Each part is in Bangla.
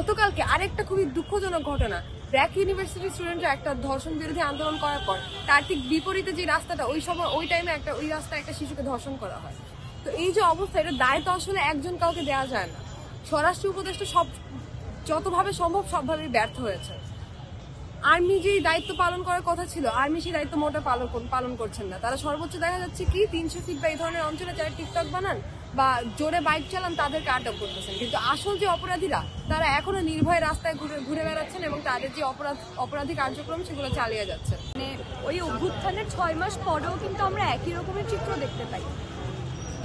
গতকালকে আরেকটা খুবই দুঃখজনক ঘটনা, ব্র্যাক ইউনিভার্সিটির স্টুডেন্টরা একটা ধর্ষণ বিরোধী আন্দোলন করার পর তার ঠিক বিপরীতে যে রাস্তাটা ওই টাইমে ওই রাস্তায় একটা শিশুকে ধর্ষণ করা হয়। তো এই যে অবস্থা, এটা দায় তো আসলে একজন কাউকে দেওয়া যায় না। স্বরাষ্ট্র উপদেষ্টা যতভাবে সম্ভব সবভাবেই ব্যর্থ হয়েছে। আর্মি যে দায়িত্ব পালন করার কথা ছিল, আর্মি সেই দায়িত্ব মোটা পালন করছেন না। তারা সর্বোচ্চ দেখা যাচ্ছে কি 300 ফিট বা এই ধরনের অঞ্চলে যারা টিকটক বানান বা জোরে বাইক চালান তাদেরকে আটক করতেছেন, কিন্তু আসল যে অপরাধীরা তারা এখনো নির্ভয় রাস্তায় ঘুরে বেড়াচ্ছেন এবং তাদের যে অপরাধী কার্যক্রম সেগুলো চালিয়ে যাচ্ছে। মানে ওই অভ্যুত্থানের 6 মাস পরেও কিন্তু আমরা একই রকমের চিত্র দেখতে পাই।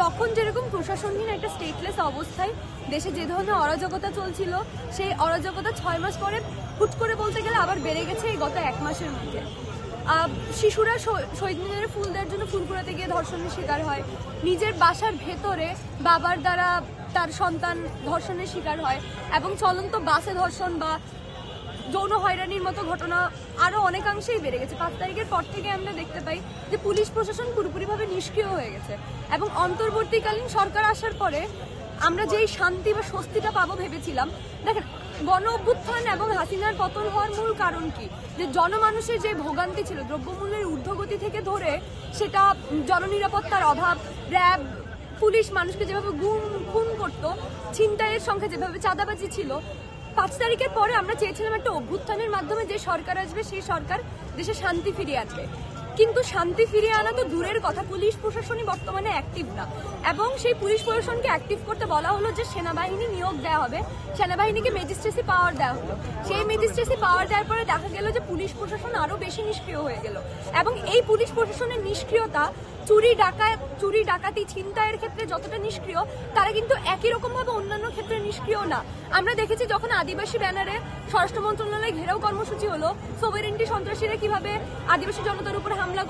তখন যেরকম প্রশাসনহীন একটা স্টেটলেস অবস্থায় দেশে যে ধরনের অরাজকতা চলছিল, সেই অরাজকতা 6 মাস পরে হুট করে বলতে গেলে আবার বেড়ে গেছে এই গত 1 মাসের মধ্যে। শিশুরা শহীদ মিনারে ফুল দেওয়ার জন্য ফুল কুড়াতে গিয়ে ধর্ষণের শিকার হয়, নিজের বাসার ভেতরে বাবার দ্বারা তার সন্তান ধর্ষণের শিকার হয়, এবং চলন্ত বাসে ধর্ষণ বা যৌন হয়রানির মতো ঘটনা আরো অনেকাংশেই বেড়ে গেছে। 5 তারিখের পর থেকে আমরা দেখতে পাই যে পুলিশ প্রশাসন পুরোপুরিভাবে নিষ্ক্রিয় হয়ে গেছে, এবং অন্তর্বর্তীকালীন সরকার আসার পরে আমরা যেই শান্তি বা স্বস্তিটা পাবো ভেবেছিলাম, দেখেন গণ অভ্যুত্থান এবং হাসিনার পতন হওয়ার মূল কারণ কি? যে জনমানুষের যে ভোগান্তি ছিল দ্রব্যমূল্যের ঊর্ধ্বগতি থেকে ধরে, সেটা জননিরাপত্তার অভাব, র্যাব পুলিশ মানুষকে যেভাবে খুন করতো, ছিনতাইয়ের সংখ্যা যেভাবে, চাঁদাবাজি ছিল। 5 তারিখের পরে আমরা চেয়েছিলাম একটা অভ্যুত্থানের মাধ্যমে যে সরকার আসবে সেই সরকার দেশে শান্তি ফিরিয়ে আনবে, কিন্তু শান্তি ফিরিয়ে আনা তো দূরের কথা, পুলিশ প্রশাসনই বর্তমানে অ্যাক্টিভ না। এবং সেই পুলিশ প্রশাসনকে অ্যাক্টিভ করতে বলা হলো যে সেনাবাহিনী নিয়োগ দেওয়া হবে, সেনাবাহিনীকে ম্যাজিস্ট্রেসি পাওয়ার দেওয়া হলো। সেই ম্যাজিস্ট্রেসি পাওয়ার দেওয়ার পরে দেখা গেল যে পুলিশ প্রশাসন আরো বেশি নিষ্ক্রিয় হয়ে গেল, এবং এই পুলিশ প্রশাসনের নিষ্ক্রিয়তা চুরি ডাকাতি ছিনতাইয়ের ক্ষেত্রে যতটা নিষ্ক্রিয়, তারা কিন্তু একই রকম ভাবে অন্যান্য ক্ষেত্রে নিষ্ক্রিয় না। আমরা দেখেছি যখন আদিবাসী ব্যানারে স্বরাষ্ট্র মন্ত্রণালয় ঘেরাও কর্মসূচি হলো, সোভারেন্টি সন্ত্রাসীরা কিভাবে আদিবাসী জনতার উপর হামলা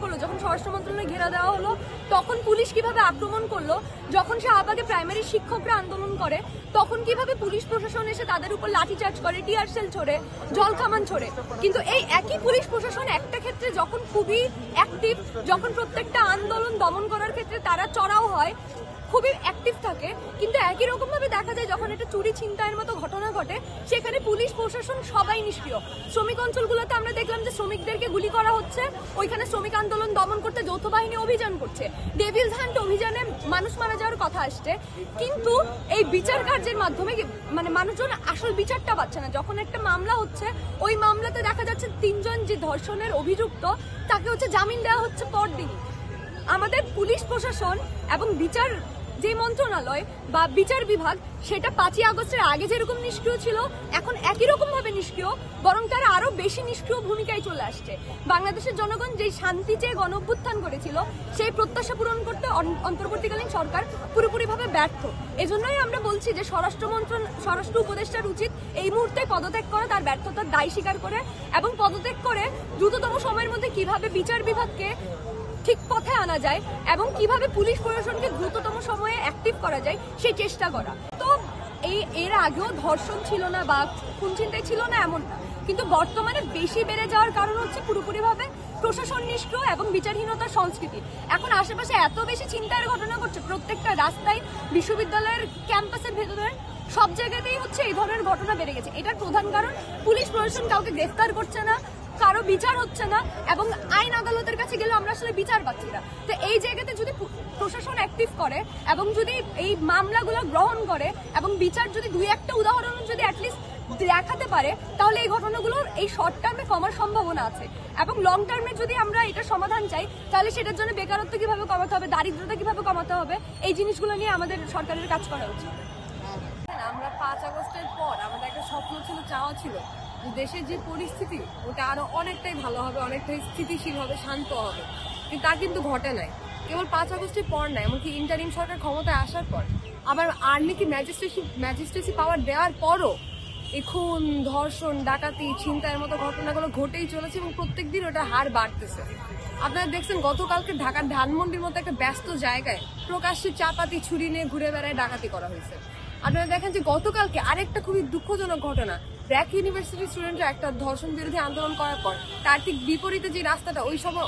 করলো, যখন স্বরাষ্ট্র মন্ত্রণালয় ঘেরা দেওয়া হলো তখন পুলিশ কিভাবে আক্রমণ করলো, যখন শাহবাগে প্রাইমারি শিক্ষকরা আন্দোলন করে তখন কিভাবে পুলিশ প্রশাসন এসে তাদের উপর লাঠিচার্জ করে, টিয়ার সেল ছোড়ে, জল কামান ছোড়ে। কিন্তু এই একই পুলিশ প্রশাসন একটা ক্ষেত্রে যখন খুবই অ্যাক্টিভ, যখন প্রত্যেকটা আন্দোলন দমন করার ক্ষেত্রে তারা চড়াও হয়, খুবই অ্যাক্টিভ থাকে, কিন্তু একই রকম ভাবে দেখা যায় যখন একটা চুরি ছিনতাইয়ের মতো ঘটনা ঘটে সেখানে পুলিশ প্রশাসন সবাই নিষ্ক্রিয়। শ্রমিক অঞ্চলগুলোতে আমরা দেখলাম যে শ্রমিকদেরকে গুলি করা হচ্ছে, ওইখানে শ্রমিক আন্দোলন দমন করতে যৌথ বাহিনী অভিযান করছে, ডেভিলস হান্ট অভিযানে মানুষ মারা যাওয়ার কথা আসছে, কিন্তু এই বিচার কার্যের মাধ্যমে মানে মানুষজন আসল বিচারটা পাচ্ছে না। যখন একটা মামলা হচ্ছে, ওই মামলাতে দেখা যাচ্ছে 3 জন যে ধর্ষণের অভিযুক্ত তাকে জামিন দেওয়া হচ্ছে পরদিনই। আমাদের পুলিশ প্রশাসন এবং বিচার যে মন্ত্রণালয় বা বিচার বিভাগ, সেটা 5ই আগস্টের আগে যেরকম নিষ্ক্রিয় ছিল এখন একই রকম ভাবে নিষ্ক্রিয়, বরং তারা আরো বেশি নিষ্ক্রিয় ভূমিকায় চলে আসছে। বাংলাদেশের জনগণ যে শান্তি চেয়ে গণ অভ্যুত্থান করেছিল সেই প্রত্যাশা পূরণ করতে অন্তর্বর্তীকালীন সরকার পুরোপুরিভাবে ব্যর্থ। এজন্যই আমরা বলছি যে স্বরাষ্ট্র উপদেষ্টার উচিত এই মুহূর্তে পদত্যাগ করা, তার ব্যর্থতার দায় স্বীকার করে, এবং পদত্যাগ করে দ্রুততম সময়ের মধ্যে কিভাবে বিচার বিভাগকে ঠিক পথে আনা যায় এবং কিভাবে পুলিশ প্রশাসনকে দ্রুততম সময়ে অ্যাক্টিভ করা যায় সেই চেষ্টা করা। তো এর আগেও ধর্ষণ ছিল না বা খুন ছিনতাই ছিল না এমন না, কিন্তু বর্তমানে বেশি বেড়ে যাওয়ার কারণ হচ্ছে পুরোপুরিভাবে প্রশাসন নিষ্ক্রিয় এবং বিচারহীনতার সংস্কৃতি। এখন আশেপাশে এত বেশি ছিনতাইয়ের ঘটনা ঘটছে, প্রত্যেকটা রাস্তায়, বিশ্ববিদ্যালয়ের ক্যাম্পাসের ভেতরে সব জায়গাতেই এই ধরনের ঘটনা বেড়ে গেছে। এটার প্রধান কারণ পুলিশ প্রশাসন কাউকে গ্রেফতার করছে না, কারো বিচার হচ্ছে না, এবং আইন আদালতের কাছে গেলে আমরা আসলে বিচার পাচ্ছি না। তো এই জায়গাতে যদি প্রশাসন অ্যাক্টিভ করে এবং যদি এই মামলাগুলো গ্রহণ করে এবং বিচার যদি 2-1টা উদাহরণ যদি অ্যাটলিস্ট দেখাতে পারে, তাহলে এই ঘটনাগুলো এই শর্ট টার্মে কমার সম্ভাবনা আছে। এবং লং টার্মে যদি আমরা এটা সমাধান চাই, তাহলে সেটার জন্য বেকারত্ব কিভাবে কমাতে হবে, দারিদ্রতা কিভাবে কমাতে হবে, এই জিনিসগুলো নিয়ে আমাদের সরকারের কাজ করা উচিত। আমরা 5 আগস্টের পর আমাদের একটা স্বপ্ন ছিল, চাওয়া ছিল দেশের যে পরিস্থিতি ওটা আরো অনেকটাই ভালো হবে, অনেকটাই স্থিতিশীল হবে, শান্ত হবে, কিন্তু তা কিন্তু ঘটে নাই। কেবল 5 আগস্টের পর না, এমনকি ইন্টারিম সরকার ক্ষমতায় আসার পর আবার আর্মিকে ম্যাজিস্ট্রেসি পাওয়ার দেওয়ার পরও এখন ধর্ষণ, ডাকাতি, ছিনতাইয়ের মতো ঘটনাগুলো ঘটেই চলেছে এবং প্রত্যেকদিন ওটা হার বাড়তেছে। আপনারা দেখছেন গতকালকে ঢাকার ধানমন্ডির মতো একটা ব্যস্ত জায়গায় প্রকাশ্যে চাপাতি ছুরি নিয়ে ঘুরে বেড়ায় ডাকাতি করা হয়েছে। আপনারা দেখেন যে গতকালকে আরেকটা খুবই দুঃখজনক ঘটনা, ব্র্যাক ইউনিভার্সিটির স্টুডেন্টরা একটা ধর্ষণ বিরোধী আন্দোলন করার পর তার ঠিক বিপরীতে যে রাস্তাটা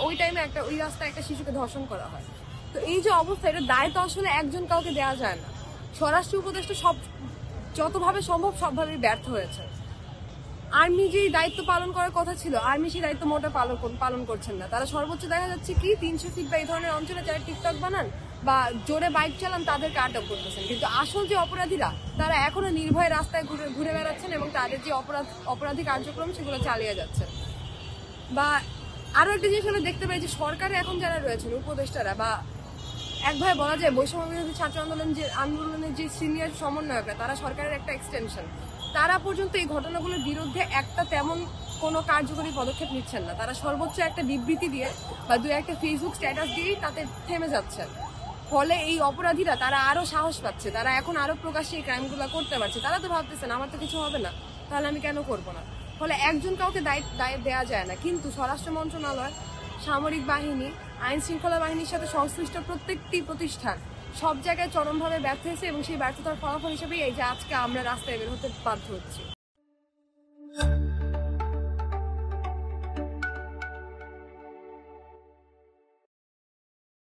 ওই টাইমে ওই রাস্তায় একটা শিশুকে ধর্ষণ করা হয়। তো এই যে অবস্থা, এটা দায় তো আসলে একজন কাউকে দেওয়া যায় না। স্বরাষ্ট্র উপদেষ্টা যতভাবে সম্ভব সবভাবেই ব্যর্থ হয়েছে। আর্মি যেই দায়িত্ব পালন করার কথা ছিল, আর্মি সেই দায়িত্ব মোটা পালন করছেন না। তারা সর্বোচ্চ দেখা যাচ্ছে কি 300 ফিট বা এই ধরনের অঞ্চলে যারা টিকটক বানান বা জোরে বাইক চালান তাদেরকে আটক করতেছেন, কিন্তু আসল যে অপরাধীরা তারা এখনো নির্ভয়ে রাস্তায় ঘুরে বেড়াচ্ছেন এবং তাদের যে অপরাধী কার্যক্রম সেগুলো চালিয়ে যাচ্ছেন। বা আরো একটা জিনিস আমরা দেখতে পাই যে সরকারে এখন যারা রয়েছেন উপদেষ্টারা বা একভাবে বলা যায় বৈষম্য বিরোধী ছাত্র আন্দোলনের যে সিনিয়র সমন্বয়করা, তারা সরকারের একটা এক্সটেনশন, তারা পর্যন্ত এই ঘটনাগুলোর বিরুদ্ধে একটা তেমন কোনো কার্যকরী পদক্ষেপ নিচ্ছেন না। তারা সর্বোচ্চ একটা বিবৃতি দিয়ে বা দু একটা ফেসবুক স্ট্যাটাস দিয়েই তাতে থেমে যাচ্ছেন। ফলে এই অপরাধীরা তারা আরো সাহস পাচ্ছে, তারা এখন আরো প্রকাশ্যে এই ক্রাইমগুলো করতে পারছে। তারা তো ভাবতেছেন আমার তো কিছু হবে না, তাহলে আমি কেন করবো না। ফলে একজন কাউকে দায় দেওয়া যায় না, কিন্তু স্বরাষ্ট্র মন্ত্রণালয়, সামরিক বাহিনী, আইন শৃঙ্খলা বাহিনীর সাথে সংশ্লিষ্ট প্রত্যেকটি প্রতিষ্ঠান সব জায়গায় চরমভাবে ব্যর্থ হয়েছে এবং সেই ব্যর্থতার ফলাফল হিসেবেই এই যে আজকে আমরা রাস্তায় বের হতে বাধ্য হচ্ছি।